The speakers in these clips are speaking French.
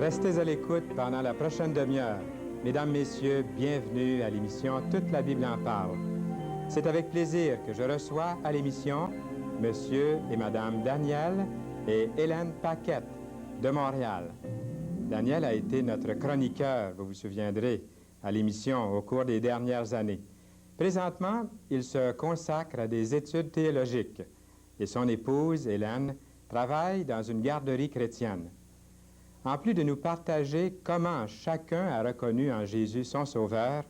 Restez à l'écoute pendant la prochaine demi-heure. Mesdames, Messieurs, bienvenue à l'émission Toute la Bible en parle. C'est avec plaisir que je reçois à l'émission Monsieur et Madame Daniel et Hélène Paquette de Montréal. Daniel a été notre chroniqueur, vous vous souviendrez, à l'émission au cours des dernières années. Présentement, il se consacre à des études théologiques et son épouse, Hélène, travaille dans une garderie chrétienne. En plus de nous partager comment chacun a reconnu en Jésus son Sauveur,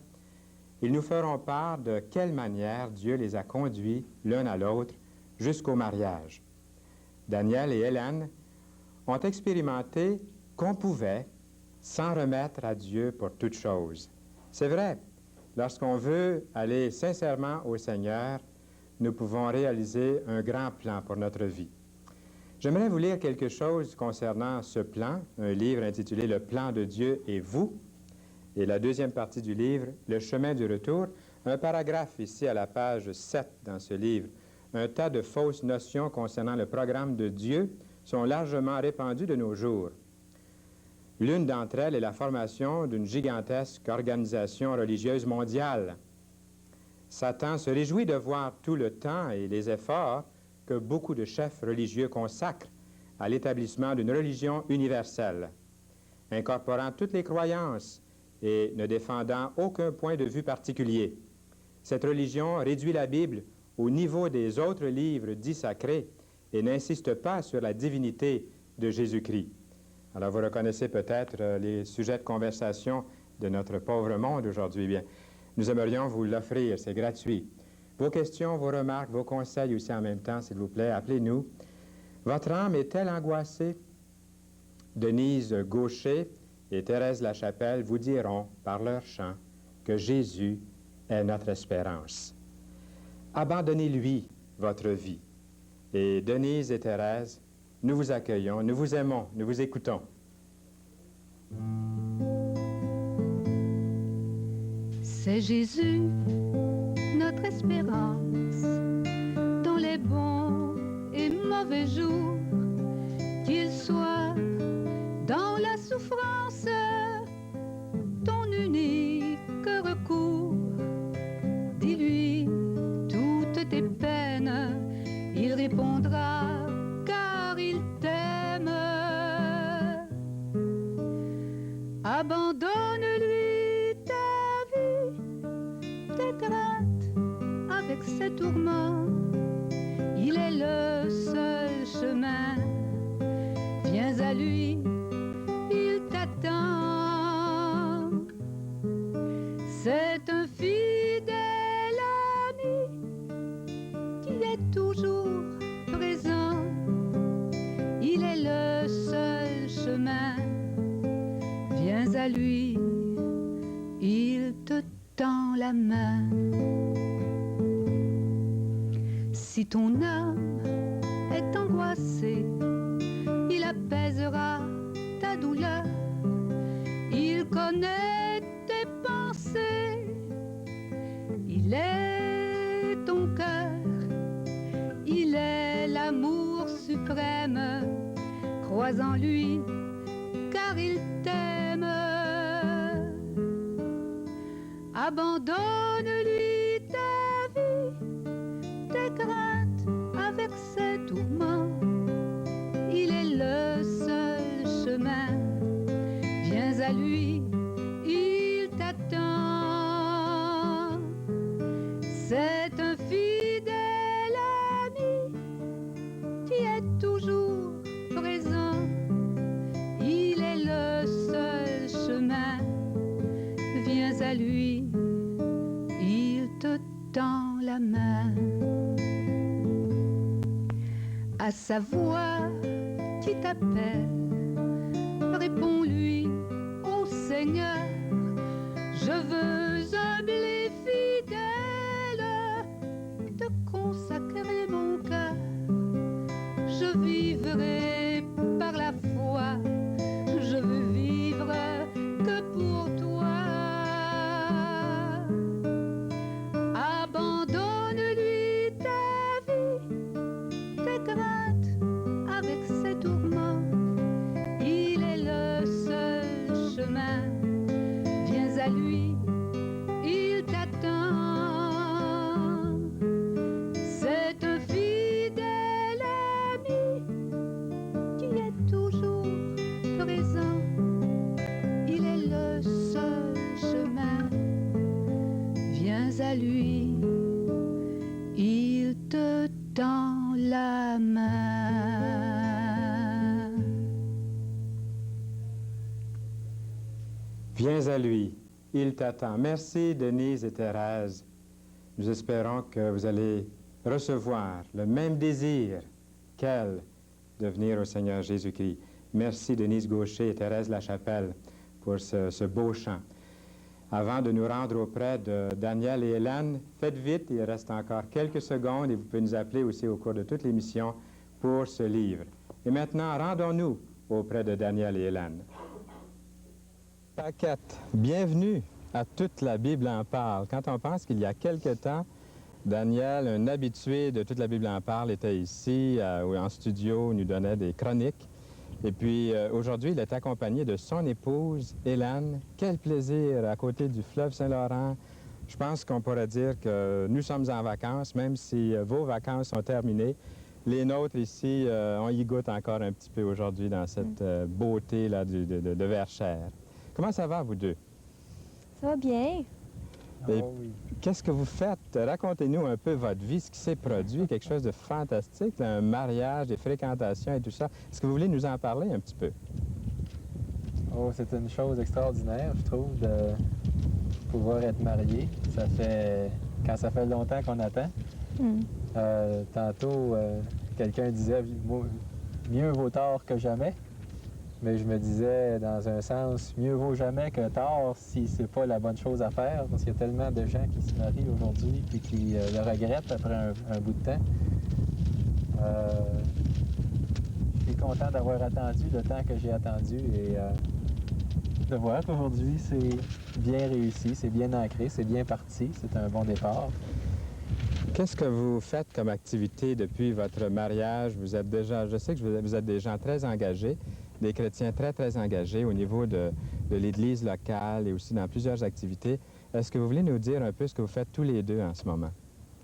ils nous feront part de quelle manière Dieu les a conduits l'un à l'autre jusqu'au mariage. Daniel et Hélène ont expérimenté qu'on pouvait s'en remettre à Dieu pour toutes choses. C'est vrai, lorsqu'on veut aller sincèrement au Seigneur, nous pouvons réaliser un grand plan pour notre vie. J'aimerais vous lire quelque chose concernant ce plan, un livre intitulé « Le plan de Dieu et vous », et la deuxième partie du livre, « Le chemin du retour », un paragraphe ici à la page 7 dans ce livre. Un tas de fausses notions concernant le programme de Dieu sont largement répandues de nos jours. L'une d'entre elles est la formation d'une gigantesque organisation religieuse mondiale. Satan se réjouit de voir tout le temps et les efforts que beaucoup de chefs religieux consacrent à l'établissement d'une religion universelle, incorporant toutes les croyances et ne défendant aucun point de vue particulier. Cette religion réduit la Bible au niveau des autres livres dits sacrés et n'insiste pas sur la divinité de Jésus-Christ. Alors vous reconnaissez peut-être les sujets de conversation de notre pauvre monde aujourd'hui. Bien, nous aimerions vous l'offrir, c'est gratuit. Vos questions, vos remarques, vos conseils aussi en même temps, s'il vous plaît, appelez-nous. Votre âme est-elle angoissée? Denise Gaucher et Thérèse Lachapelle vous diront par leur chant que Jésus est notre espérance. Abandonnez-lui votre vie. Et Denise et Thérèse, nous vous accueillons, nous vous aimons, nous vous écoutons. C'est Jésus, notre espérance, dans les bons et mauvais jours, qu'il soit dans la souffrance, ton unique recours. Dis-lui toutes tes peines, il répondra car il t'aime. Abandonne-lui ta vie, tes craintes avec ses tourments, il est le seul chemin. Viens à lui, il t'attend. C'est un fidèle ami qui est toujours présent. Il est le seul chemin. Viens à lui, il te tend la main. Si ton âme est angoissée, il apaisera ta douleur. Il connaît tes pensées, il est ton cœur, il est l'amour suprême. Crois en lui, car il t'aime. Abandonne-lui ta vie, tes craintes avec ses tourments. Il est le seul chemin. Viens à lui, il t'attend. C'est un fidèle ami qui est toujours présent. Il est le seul chemin. Viens à lui, il te tend la main. À sa voix qui t'appelle, réponds-lui, ô Seigneur, je veux humble et fidèle te consacrer mon cœur. Je vivrai par la foi, je veux vivre que pour toi. Abandonne-lui ta vie, tes craintes avec ses tourments. Viens à lui, il t'attend. Merci Denise et Thérèse. Nous espérons que vous allez recevoir le même désir qu'elle de venir au Seigneur Jésus-Christ. Merci Denise Gaucher et Thérèse Lachapelle pour ce beau chant. Avant de nous rendre auprès de Daniel et Hélène, faites vite, il reste encore quelques secondes et vous pouvez nous appeler aussi au cours de toute l'émission pour ce livre. Et maintenant, rendons-nous auprès de Daniel et Hélène. Paquette, bienvenue à Toute la Bible en parle. Quand on pense qu'il y a quelque temps, Daniel, un habitué de Toute la Bible en parle, était ici en studio, nous donnait des chroniques. Et puis aujourd'hui, il est accompagné de son épouse, Hélène. Quel plaisir à côté du fleuve Saint-Laurent. Je pense qu'on pourrait dire que nous sommes en vacances, même si vos vacances sont terminées. Les nôtres ici, on y goûte encore un petit peu aujourd'hui dans cette beauté là, de Verchères. Comment ça va, vous deux? Ça va bien. Et Oh oui. qu'est-ce que vous faites? Racontez-nous un peu votre vie, ce qui s'est produit, quelque chose de fantastique, là, un mariage, des fréquentations et tout ça. Est-ce que vous voulez nous en parler un petit peu? Oh, c'est une chose extraordinaire, je trouve, de pouvoir être marié. Quand ça fait longtemps qu'on attend. Tantôt, quelqu'un disait mieux vaut tard que jamais. Mais je me disais, dans un sens, mieux vaut jamais que tard si c'est pas la bonne chose à faire, parce qu'il y a tellement de gens qui se marient aujourd'hui et qui le regrettent après un bout de temps. Je suis content d'avoir attendu le temps que j'ai attendu et de voir qu'aujourd'hui, c'est bien réussi, c'est bien ancré, c'est bien parti, c'est un bon départ. Qu'est-ce que vous faites comme activité depuis votre mariage? Vous êtes déjà, je sais que vous êtes des gens très engagés, des chrétiens très, très engagés au niveau de l'Église locale et aussi dans plusieurs activités. Est-ce que vous voulez nous dire un peu ce que vous faites tous les deux en ce moment?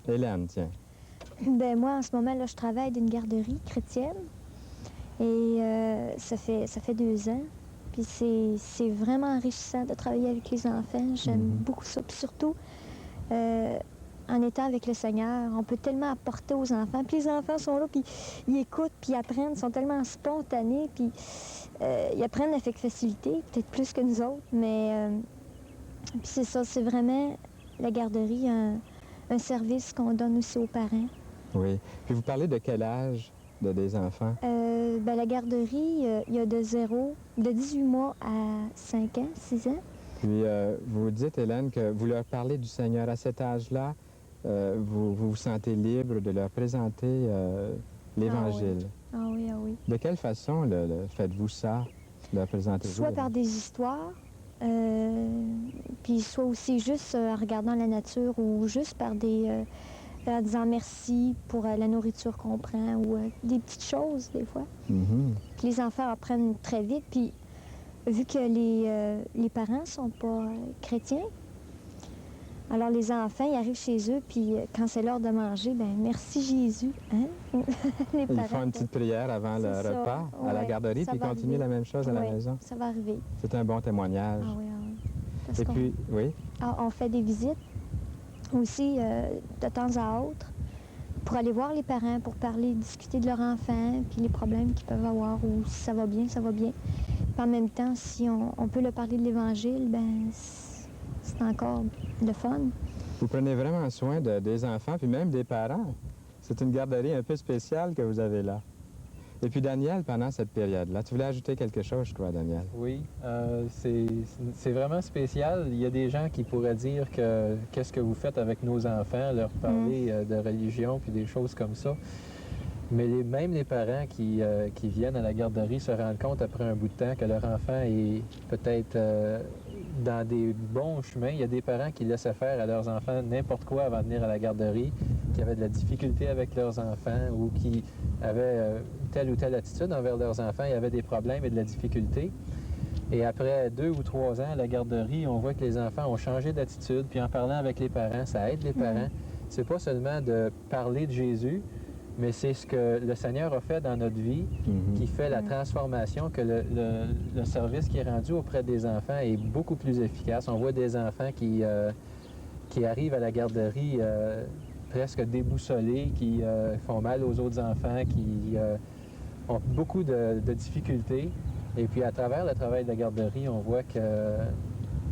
Hélène, tiens. Ben moi, en ce moment, là, je travaille d'une garderie chrétienne et ça fait 2 ans. Puis c'est vraiment enrichissant de travailler avec les enfants. J'aime beaucoup ça. Puis surtout, en étant avec le Seigneur, on peut tellement apporter aux enfants. Puis les enfants sont là, puis ils écoutent, puis ils apprennent, ils sont tellement spontanés, puis ils apprennent avec facilité, peut-être plus que nous autres, mais puis c'est ça, c'est vraiment la garderie, un service qu'on donne aussi aux parents. Oui. Puis vous parlez de quel âge des enfants? Ben, la garderie, il y a de 18 mois à 5 ans, 6 ans. Puis vous dites, Hélène, que vous leur parlez du Seigneur à cet âge-là. Vous vous sentez libre de leur présenter l'Évangile. Ah oui, ah oui. De quelle façon faites-vous ça, leur présenter Soit par des histoires, puis soit aussi juste en regardant la nature ou juste par en disant merci pour la nourriture qu'on prend ou des petites choses des fois. Puis les enfants apprennent très vite, puis vu que les parents sont pas chrétiens, alors les enfants, ils arrivent chez eux, puis quand c'est l'heure de manger, ben merci Jésus, hein? Les Ils font une petite prière avant le C'est ça. repas à la Ouais, garderie, ça puis va continuent arriver. la même chose à la Ouais, maison. ça va arriver. C'est un bon témoignage. Ah oui, ah oui. Parce Et qu'on- puis, oui, on fait des visites aussi de temps à autre pour aller voir les parents, pour parler, discuter de leur enfant, puis les problèmes qu'ils peuvent avoir, ou si ça va bien, ça va bien. Puis en même temps, si on peut leur parler de l'Évangile, ben c'est encore le fun. vous prenez vraiment soin des enfants, puis même des parents. C'est une garderie un peu spéciale que vous avez là. Et puis, Daniel, pendant cette période-là, tu voulais ajouter quelque chose, je crois, Daniel? Oui, c'est vraiment spécial. Il y a des gens qui pourraient dire que qu'est-ce que vous faites avec nos enfants, leur parler de religion puis des choses comme ça. Mais même les parents qui viennent à la garderie se rendent compte après un bout de temps que leur enfant est peut-être dans des bons chemins. Il y a des parents qui laissaient faire à leurs enfants n'importe quoi avant de venir à la garderie, qui avaient de la difficulté avec leurs enfants ou qui avaient telle ou telle attitude envers leurs enfants. Il y avait des problèmes et de la difficulté. Et après 2 ou 3 ans à la garderie, on voit que les enfants ont changé d'attitude. Puis en parlant avec les parents, ça aide les parents. C'est pas seulement de parler de Jésus, mais c'est ce que le Seigneur a fait dans notre vie qui fait la transformation, que le service qui est rendu auprès des enfants est beaucoup plus efficace. On voit des enfants qui arrivent à la garderie presque déboussolés, qui font mal aux autres enfants, qui ont beaucoup de difficultés. Et puis à travers le travail de la garderie, on voit que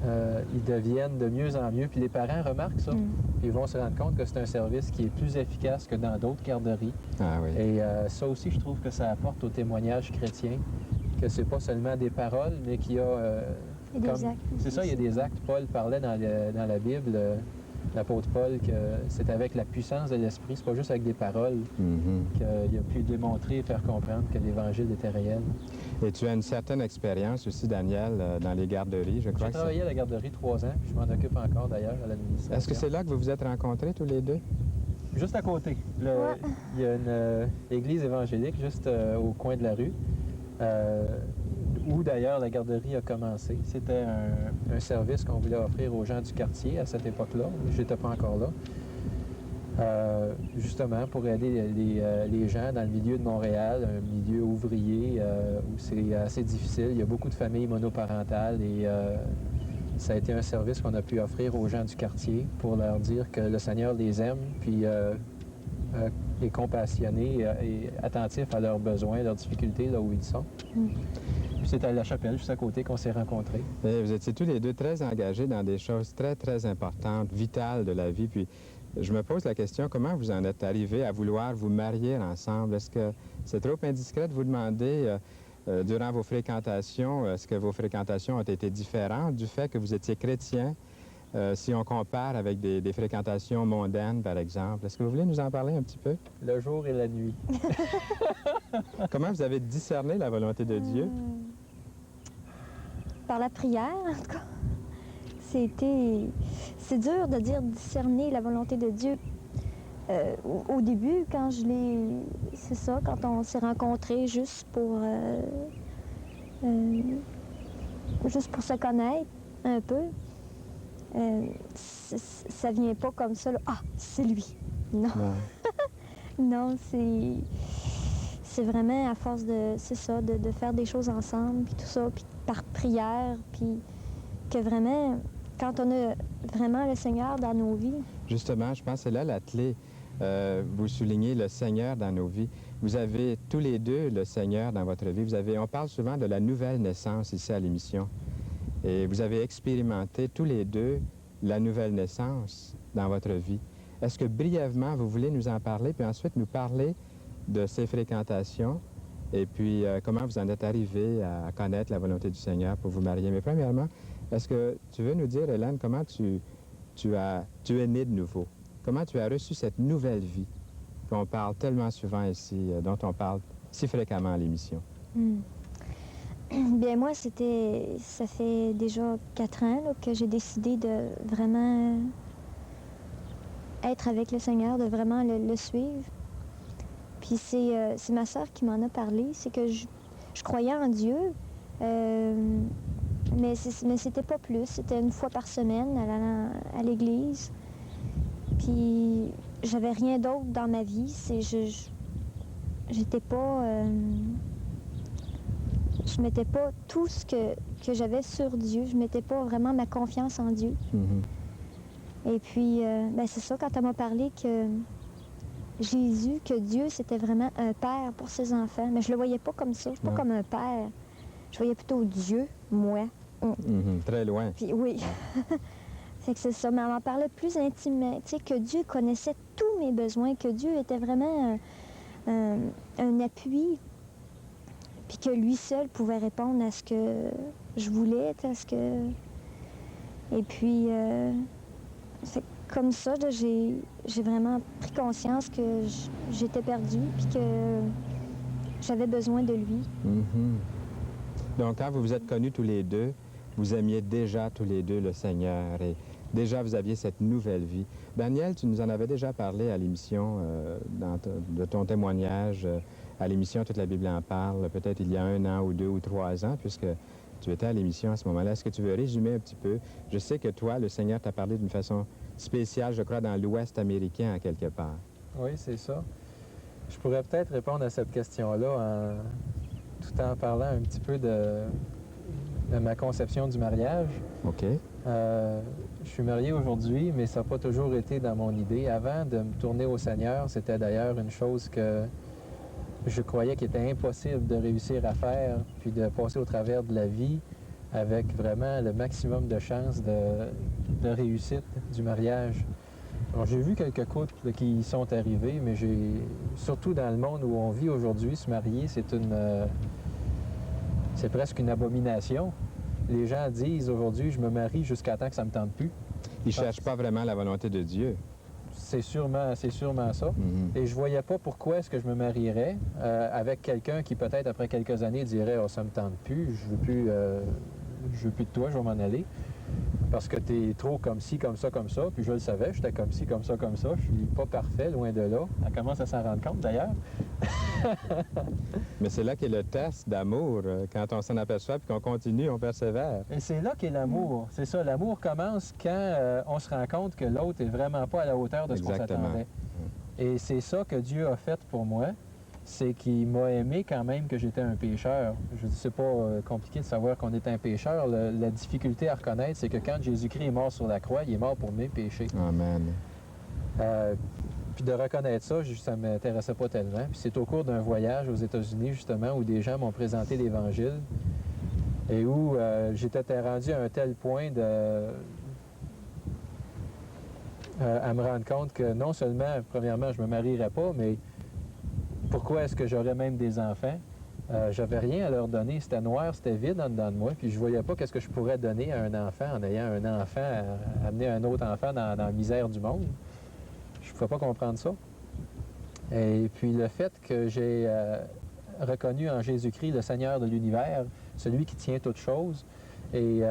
ils deviennent de mieux en mieux. Puis les parents remarquent ça. Puis ils vont se rendre compte que c'est un service qui est plus efficace que dans d'autres garderies. Ah oui. Et ça aussi, je trouve que ça apporte au témoignage chrétien, que c'est pas seulement des paroles, mais qu'il y a... Et des actes. C'est ça, il y a des actes. Paul parlait dans la Bible, l'apôtre Paul, que c'est avec la puissance de l'Esprit, c'est pas juste avec des paroles qu'il a pu démontrer et faire comprendre que l'Évangile était réel. Et tu as une certaine expérience aussi, Daniel, dans les garderies, je crois. J'ai travaillé à la garderie 3 ans, puis je m'en occupe encore d'ailleurs à l'administration. Est-ce que c'est là que vous vous êtes rencontrés tous les deux? Juste à côté. Il y a une église évangélique juste au coin de la rue, où d'ailleurs la garderie a commencé. C'était un service qu'on voulait offrir aux gens du quartier à cette époque-là. J'étais pas encore là. Justement pour aider les gens dans le milieu de Montréal, un milieu ouvrier où c'est assez difficile. Il y a beaucoup de familles monoparentales et ça a été un service qu'on a pu offrir aux gens du quartier pour leur dire que le Seigneur les aime, puis est compassionné et attentif à leurs besoins, leurs difficultés, là où ils sont. Puis c'est à la chapelle, juste à côté, qu'on s'est rencontrés. Et vous étiez tous les deux très engagés dans des choses très, très importantes, vitales de la vie. Puis je me pose la question, comment vous en êtes arrivés à vouloir vous marier ensemble? Est-ce que c'est trop indiscret de vous demander, durant vos fréquentations, est-ce que vos fréquentations ont été différentes du fait que vous étiez chrétien, si on compare avec des fréquentations mondaines, par exemple? Est-ce que vous voulez nous en parler un petit peu? Le jour et la nuit. Comment vous avez discerné la volonté de Dieu? Par la prière, en tout cas. C'est dur de dire discerner la volonté de Dieu. Au début, quand je l'ai... C'est ça, quand on s'est rencontrés juste pour se connaître un peu, ça vient pas comme ça, là. Ah, c'est lui. Non. Non, c'est vraiment à force de... C'est ça, de faire des choses ensemble, puis tout ça, puis par prière, puis que vraiment, quand on a vraiment le Seigneur dans nos vies... Justement, je pense que c'est là la clé. Vous soulignez le Seigneur dans nos vies. Vous avez tous les deux le Seigneur dans votre vie. On parle souvent de la nouvelle naissance ici à l'émission. Et vous avez expérimenté tous les deux la nouvelle naissance dans votre vie. Est-ce que brièvement, vous voulez nous en parler, puis ensuite nous parler de ces fréquentations et puis comment vous en êtes arrivé à connaître la volonté du Seigneur pour vous marier? Mais premièrement, est-ce que tu veux nous dire, Hélène, comment tu es né de nouveau? Comment tu as reçu cette nouvelle vie qu'on parle tellement souvent ici, dont on parle si fréquemment à l'émission? Bien, moi, ça fait déjà 4 ans là, que j'ai décidé de vraiment être avec le Seigneur, de vraiment le suivre. Puis c'est ma sœur qui m'en a parlé. C'est que je croyais en Dieu, mais c'était pas plus. C'était une fois par semaine à l'église. Puis j'avais rien d'autre dans ma vie. J'étais pas... je mettais pas tout ce que j'avais sur Dieu. Je mettais pas vraiment ma confiance en Dieu. Et puis, c'est ça, quand elle m'a parlé que Jésus, que Dieu, c'était vraiment un père pour ses enfants. Mais je le voyais pas comme ça, pas comme un père. Je voyais plutôt Dieu, moi. Très loin. Puis oui. Fait que c'est ça, mais elle m'en parlait plus intimement. Tu sais, que Dieu connaissait tous mes besoins, que Dieu était vraiment un appui, puis que lui seul pouvait répondre à ce que je voulais, à ce que... Et puis, comme ça, j'ai vraiment pris conscience que j'étais perdue, puis que j'avais besoin de lui. Donc, quand vous vous êtes connus tous les deux, vous aimiez déjà tous les deux le Seigneur et déjà vous aviez cette nouvelle vie. Daniel, tu nous en avais déjà parlé à l'émission, de ton témoignage à l'émission Toute la Bible en parle, peut-être il y a 1 an ou 2 ou 3 ans, puisque tu étais à l'émission à ce moment-là. Est-ce que tu veux résumer un petit peu? Je sais que toi, le Seigneur t'a parlé d'une façon spéciale, je crois, dans l'Ouest américain, à quelque part. Oui, c'est ça. Je pourrais peut-être répondre à cette question-là tout en parlant un petit peu de ma conception du mariage. OK. Je suis marié aujourd'hui, mais ça n'a pas toujours été dans mon idée. Avant de me tourner au Seigneur, c'était d'ailleurs une chose que je croyais qu'il était impossible de réussir à faire, puis de passer au travers de la vie avec vraiment le maximum de chances de réussite du mariage. Alors, j'ai vu quelques couples qui y sont arrivés, mais surtout dans le monde où on vit aujourd'hui, se marier, c'est presque une abomination. Les gens disent aujourd'hui, je me marie jusqu'à temps que ça ne me tente plus. Ils ne cherchent pas vraiment la volonté de Dieu. C'est sûrement ça. Et je voyais pas pourquoi est-ce que je me marierais avec quelqu'un qui peut-être après quelques années dirait « Oh, ça me tente plus, je veux plus de toi, je vais m'en aller. » Parce que tu es trop comme ci, comme ça, comme ça. Puis je le savais, j'étais comme ci, comme ça, comme ça. Je suis pas parfait, loin de là. Elle commence à s'en rendre compte d'ailleurs. Mais c'est là qu'est le test d'amour. Quand on s'en aperçoit puis qu'on continue, on persévère. Et c'est là qu'est l'amour. C'est ça, l'amour commence quand on se rend compte que l'autre est vraiment pas à la hauteur de ce qu'on s'attendait. Et c'est ça que Dieu a fait pour moi. C'est qu'il m'a aimé quand même que j'étais un pécheur. Je dis, c'est pas compliqué de savoir qu'on est un pécheur. La difficulté à reconnaître, c'est que quand Jésus-Christ est mort sur la croix, il est mort pour mes péchés. Amen. Puis de reconnaître ça, ça ne m'intéressait pas tellement. Puis c'est au cours d'un voyage aux États-Unis, justement, où des gens m'ont présenté l'Évangile et où j'étais rendu à un tel point à me rendre compte que non seulement, premièrement, je ne me marierais pas, mais pourquoi est-ce que j'aurais même des enfants? J'avais rien à leur donner. C'était noir, c'était vide en dedans de moi. Puis je voyais pas qu'est-ce que je pourrais donner à un enfant en ayant un enfant, amener un autre enfant dans la misère du monde. Je ne pouvais pas comprendre ça. Et puis le fait que j'ai reconnu en Jésus-Christ le Seigneur de l'univers, celui qui tient toutes choses, et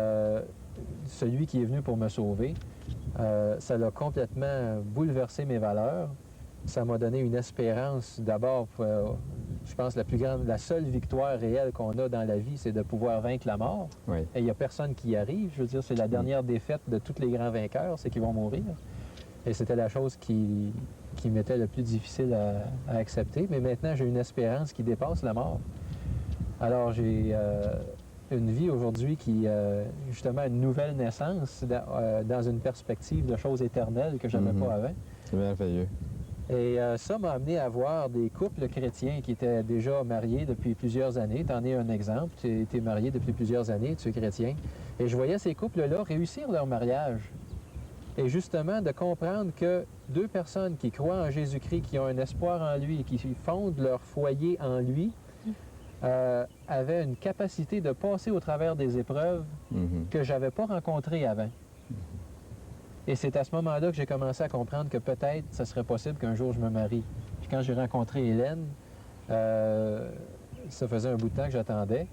celui qui est venu pour me sauver, ça l'a complètement bouleversé mes valeurs. Ça m'a donné une espérance. D'abord, je pense la seule victoire réelle qu'on a dans la vie, c'est de pouvoir vaincre la mort. Oui. Et il n'y a personne qui y arrive. Je veux dire, c'est la dernière défaite de tous les grands vainqueurs, c'est qu'ils vont mourir. Et c'était la chose qui m'était le plus difficile à accepter. Mais maintenant, j'ai une espérance qui dépasse la mort. Alors, j'ai une vie aujourd'hui qui, justement, une nouvelle naissance dans une perspective de choses éternelles que je n'avais pas avant. C'est merveilleux. Et ça m'a amené à voir des couples chrétiens qui étaient déjà mariés depuis plusieurs années. Tu en es un exemple, tu es marié depuis plusieurs années, tu es chrétien. Et je voyais ces couples-là réussir leur mariage. Et justement, de comprendre que deux personnes qui croient en Jésus-Christ, qui ont un espoir en lui, qui fondent leur foyer en lui, avaient une capacité de passer au travers des épreuves que je n'avais pas rencontrées avant. Et c'est à ce moment-là que j'ai commencé à comprendre que peut-être ce serait possible qu'un jour je me marie. Puis quand j'ai rencontré Hélène, ça faisait un bout de temps que j'attendais.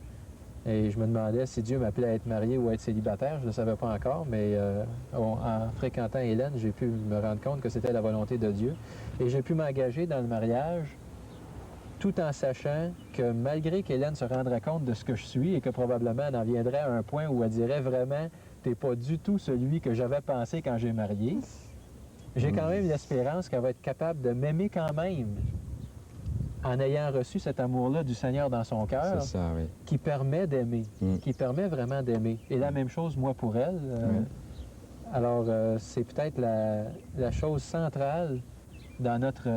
Et je me demandais si Dieu m'appelait à être marié ou à être célibataire. Je ne le savais pas encore, mais en fréquentant Hélène, j'ai pu me rendre compte que c'était la volonté de Dieu. Et j'ai pu m'engager dans le mariage tout en sachant que malgré qu'Hélène se rendrait compte de ce que je suis et que probablement elle en viendrait à un point où elle dirait vraiment « t'es pas du tout celui que j'avais pensé quand j'ai marié », j'ai quand même l'espérance qu'elle va être capable de m'aimer quand même en ayant reçu cet amour-là du Seigneur dans son cœur, oui. qui permet d'aimer, qui permet vraiment d'aimer. Et la même chose, moi, pour elle. Alors, c'est peut-être la chose centrale dans notre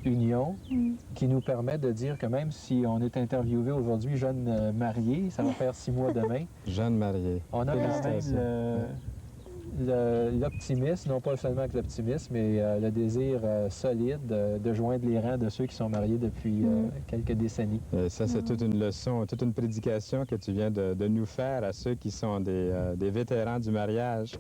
union qui nous permet de dire que même si on est interviewé aujourd'hui jeune marié, ça va faire 6 mois demain. Jeune marié. On a quand même l'optimisme, non pas seulement que l'optimisme, mais le désir solide de joindre les rangs de ceux qui sont mariés depuis quelques décennies. Ça, c'est toute une leçon, toute une prédication que tu viens de nous faire à ceux qui sont des vétérans du mariage,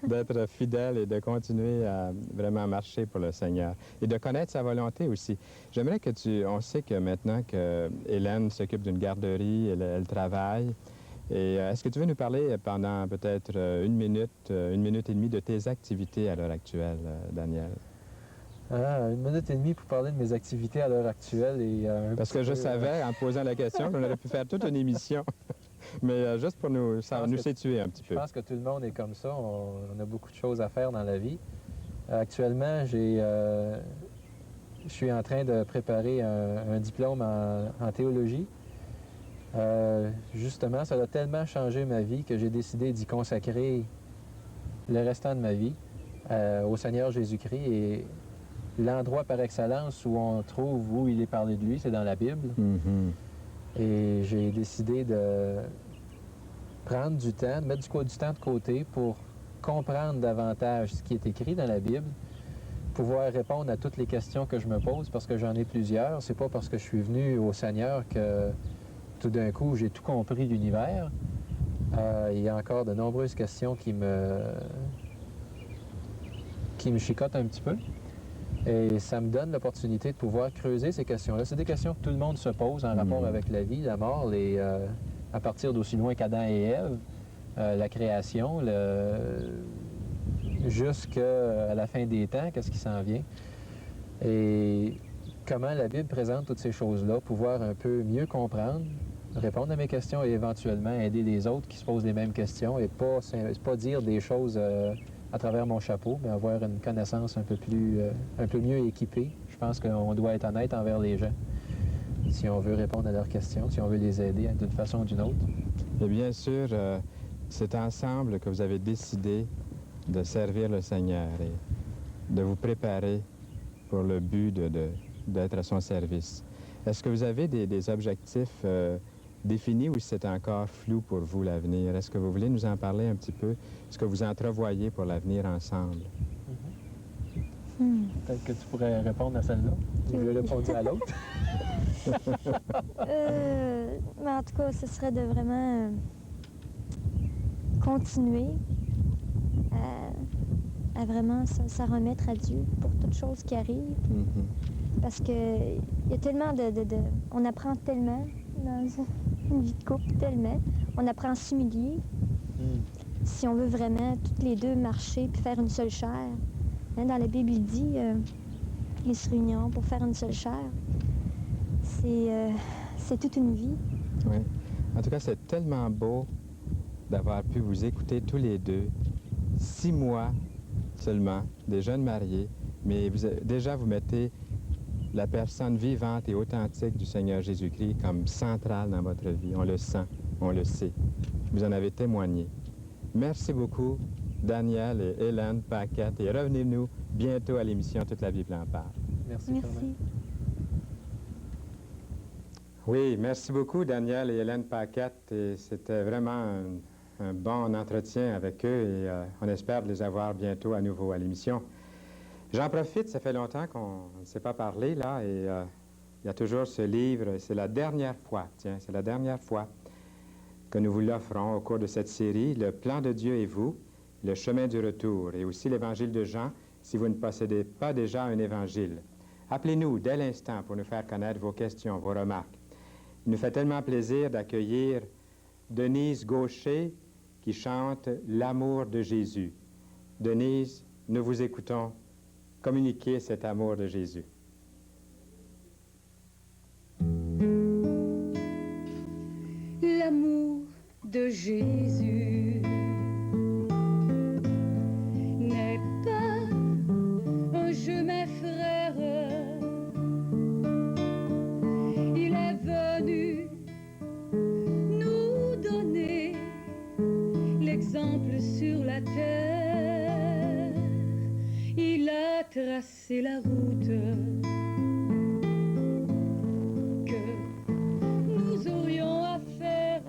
d'être fidèles et de continuer à vraiment marcher pour le Seigneur et de connaître sa volonté aussi. J'aimerais que on sait que maintenant que Hélène s'occupe d'une garderie, elle travaille. Et est-ce que tu veux nous parler pendant peut-être 1 minute et demie de tes activités à l'heure actuelle, Daniel? 1 minute et demie pour parler de mes activités à l'heure actuelle. Parce que je savais, en posant la question, qu'on aurait pu faire toute une émission. Mais juste pour nous situer un petit peu. Je pense que tout le monde est comme ça. On a beaucoup de choses à faire dans la vie. Actuellement, je suis en train de préparer un diplôme en théologie. Justement, ça a tellement changé ma vie que j'ai décidé d'y consacrer le restant de ma vie au Seigneur Jésus-Christ. Et l'endroit par excellence où on trouve où il est parlé de lui, c'est dans la Bible. Et j'ai décidé de prendre prendre du temps, de mettre du temps de côté pour comprendre davantage ce qui est écrit dans la Bible, pouvoir répondre à toutes les questions que je me pose, parce que j'en ai plusieurs. C'est pas parce que je suis venu au Seigneur que tout d'un coup j'ai tout compris de l'univers. Il y a encore de nombreuses questions qui me chicotent un petit peu. Et ça me donne l'opportunité de pouvoir creuser ces questions-là. C'est des questions que tout le monde se pose en rapport avec la vie, la mort, à partir d'aussi loin qu'Adam et Ève, la création, jusqu'à la fin des temps, qu'est-ce qui s'en vient. Et comment la Bible présente toutes ces choses-là, pouvoir un peu mieux comprendre, répondre à mes questions et éventuellement aider les autres qui se posent les mêmes questions et pas dire des choses à travers mon chapeau, mais avoir une connaissance un peu mieux équipée. Je pense qu'on doit être honnête envers les gens si on veut répondre à leurs questions, si on veut les aider d'une façon ou d'une autre. Et bien sûr, c'est ensemble que vous avez décidé de servir le Seigneur et de vous préparer pour le but d'être à son service. Est-ce que vous avez des objectifs définis ou c'est encore flou pour vous l'avenir? Est-ce que vous voulez nous en parler un petit peu? Ce que vous entrevoyez pour l'avenir ensemble? Peut-être que tu pourrais répondre à celle-là. Je vais répondre à l'autre. Mais en tout cas, ce serait de vraiment continuer à vraiment s'en remettre à Dieu pour toutes choses qui arrivent. Parce qu'il y a tellement on apprend tellement dans une vie de couple, tellement. On apprend à s'humilier. Si on veut vraiment, toutes les deux, marcher puis faire une seule chair. Hein, dans la Bible, il dit, ils se réuniront pour faire une seule chair. C'est toute une vie. Oui. En tout cas, c'est tellement beau d'avoir pu vous écouter tous les deux. 6 mois seulement, des jeunes mariés, mais déjà vous mettez la personne vivante et authentique du Seigneur Jésus-Christ comme centrale dans votre vie. On le sent, on le sait. Vous en avez témoigné. Merci beaucoup, Daniel et Hélène Paquette, et revenez-nous bientôt à l'émission Toute la Bible en parle. Merci. Merci. Oui, merci beaucoup, Daniel et Hélène Paquette. Et c'était vraiment un bon entretien avec eux et on espère de les avoir bientôt à nouveau à l'émission. J'en profite, ça fait longtemps qu'on ne s'est pas parlé, là, et il y a toujours ce livre. C'est la dernière fois, c'est la dernière fois que nous vous l'offrons au cours de cette série, Le plan de Dieu et vous, le chemin du retour, et aussi l'Évangile de Jean, si vous ne possédez pas déjà un Évangile. Appelez-nous dès l'instant pour nous faire connaître vos questions, vos remarques. Il nous fait tellement plaisir d'accueillir Denise Gaucher qui chante « L'amour de Jésus ». Denise, nous vous écoutons. Communiquer cet amour de Jésus. L'amour de Jésus n'est pas un jeu, mes frères. Il est venu nous donner l'exemple sur la terre. Il a tracé la route que nous aurions à faire.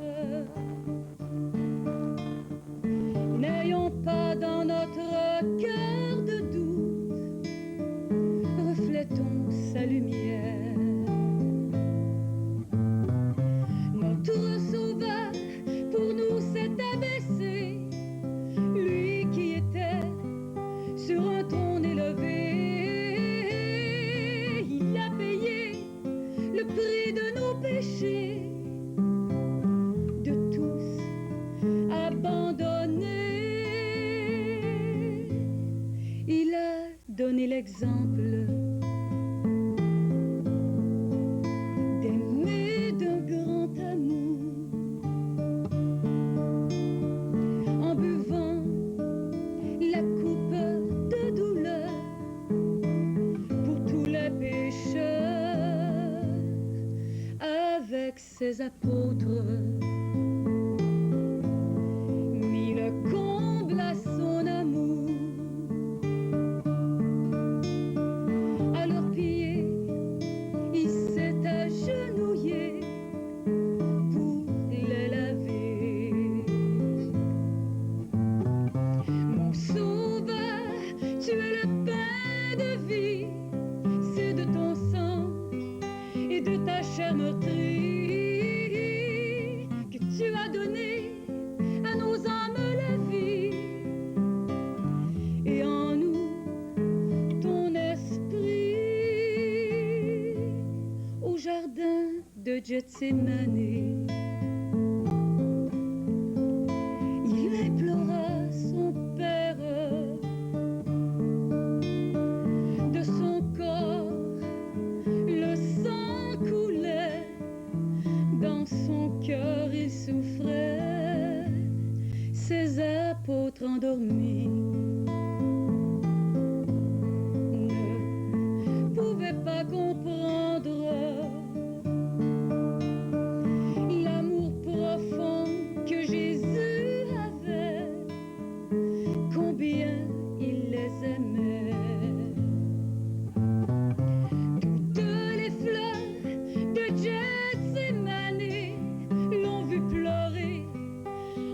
N'ayons pas dans notre cœur de doute, reflétons sa lumière. Notre Sauveur pour nous s'est abaissé, lui qui était sur un trône élevé. Il a payé le prix de nos péchés, de tous abandonnés. Il a donné l'exemple d'aimer d'un grand amour, en buvant la coupe de douleur pour tous les pécheurs, avec ses apôtres, mit le comble à son amour. À leurs pieds, il s'est agenouillé pour les laver. de Gethsémane. Il implora son père. De son corps, le sang coulait. Dans son cœur, il souffrait. Ses apôtres endormis ne pouvaient pas comprendre l'amour profond que Jésus avait, combien il les aimait. Toutes les fleurs de Gethsémane l'ont vu pleurer,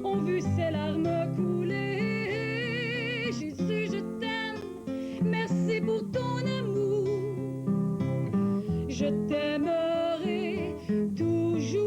ont vu ses larmes couler. Jésus, je t'aime, merci pour ton amour. Je t'aimerai toujours.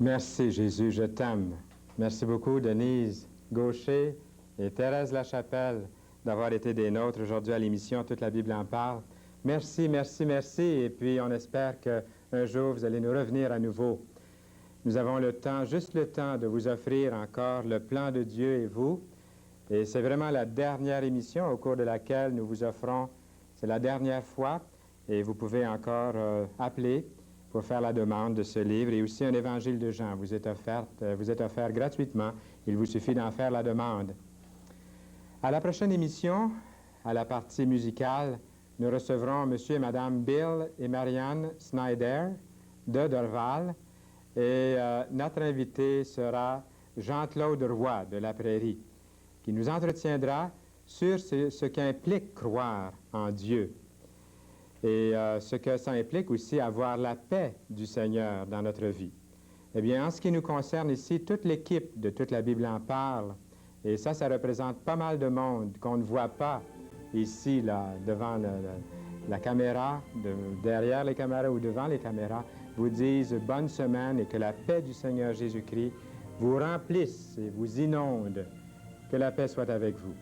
Merci Jésus, je t'aime. Merci beaucoup Denise Gaucher et Thérèse Lachapelle d'avoir été des nôtres aujourd'hui à l'émission Toute la Bible en parle. Merci, merci, merci. Et puis on espère qu'un jour vous allez nous revenir à nouveau. Nous avons le temps, juste le temps de vous offrir encore le plan de Dieu et vous. Et c'est vraiment la dernière émission au cours de laquelle nous vous offrons, c'est la dernière fois, et vous pouvez encore appeler pour faire la demande de ce livre et aussi un évangile de Jean vous est offert gratuitement. Il vous suffit d'en faire la demande. À la prochaine émission, à la partie musicale, nous recevrons M. et Mme Bill et Marianne Snyder de Dorval et notre invité sera Jean-Claude Roy de La Prairie qui nous entretiendra sur ce qu'implique croire en Dieu. Et ce que ça implique aussi, avoir la paix du Seigneur dans notre vie. Eh bien, en ce qui nous concerne ici, toute l'équipe de Toute la Bible en parle, et ça représente pas mal de monde qu'on ne voit pas ici, là, devant la caméra, derrière les caméras ou devant les caméras, vous disent bonne semaine et que la paix du Seigneur Jésus-Christ vous remplisse et vous inonde. Que la paix soit avec vous.